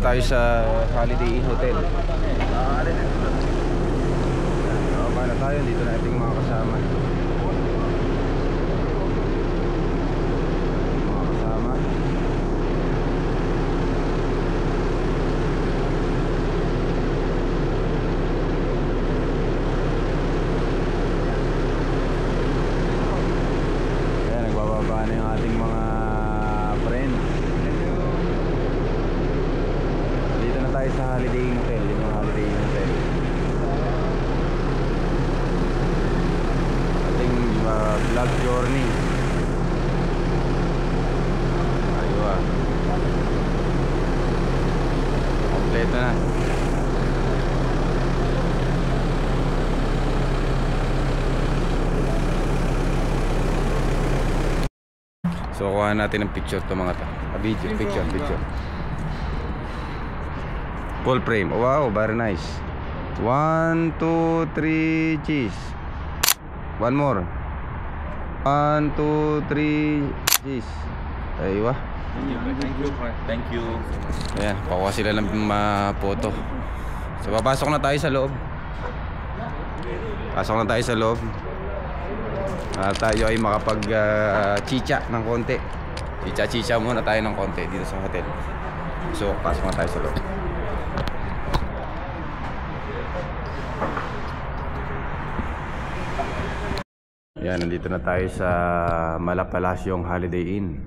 tayo sa Holiday Inn Hotel. Paano tayo? Dito na ating mga kasama. Nagbababa na yung ating mga friend. Dito na tayo sa Holiday Inn Hotel. Dito yung Holiday Inn Hotel. Ating vlog journey. Aywa. Kompleto na. So kuha natin ng picture to mga to. Video, picture. Full frame. Wow, very nice. 1, 2, 3, cheese. One more. 1, 2, 3, cheese. Aywa. Thank you. Ayan, pakuha sila ng photo. So papasok na tayo sa loob. Pasok na tayo sa loob. Tayo ay makapag-chicha ng konti. Chicha muna tayo ng konti dito sa hotel. So pasok na tayo sa loob. Yan, nandito na tayo sa Malapalasyong Holiday Inn.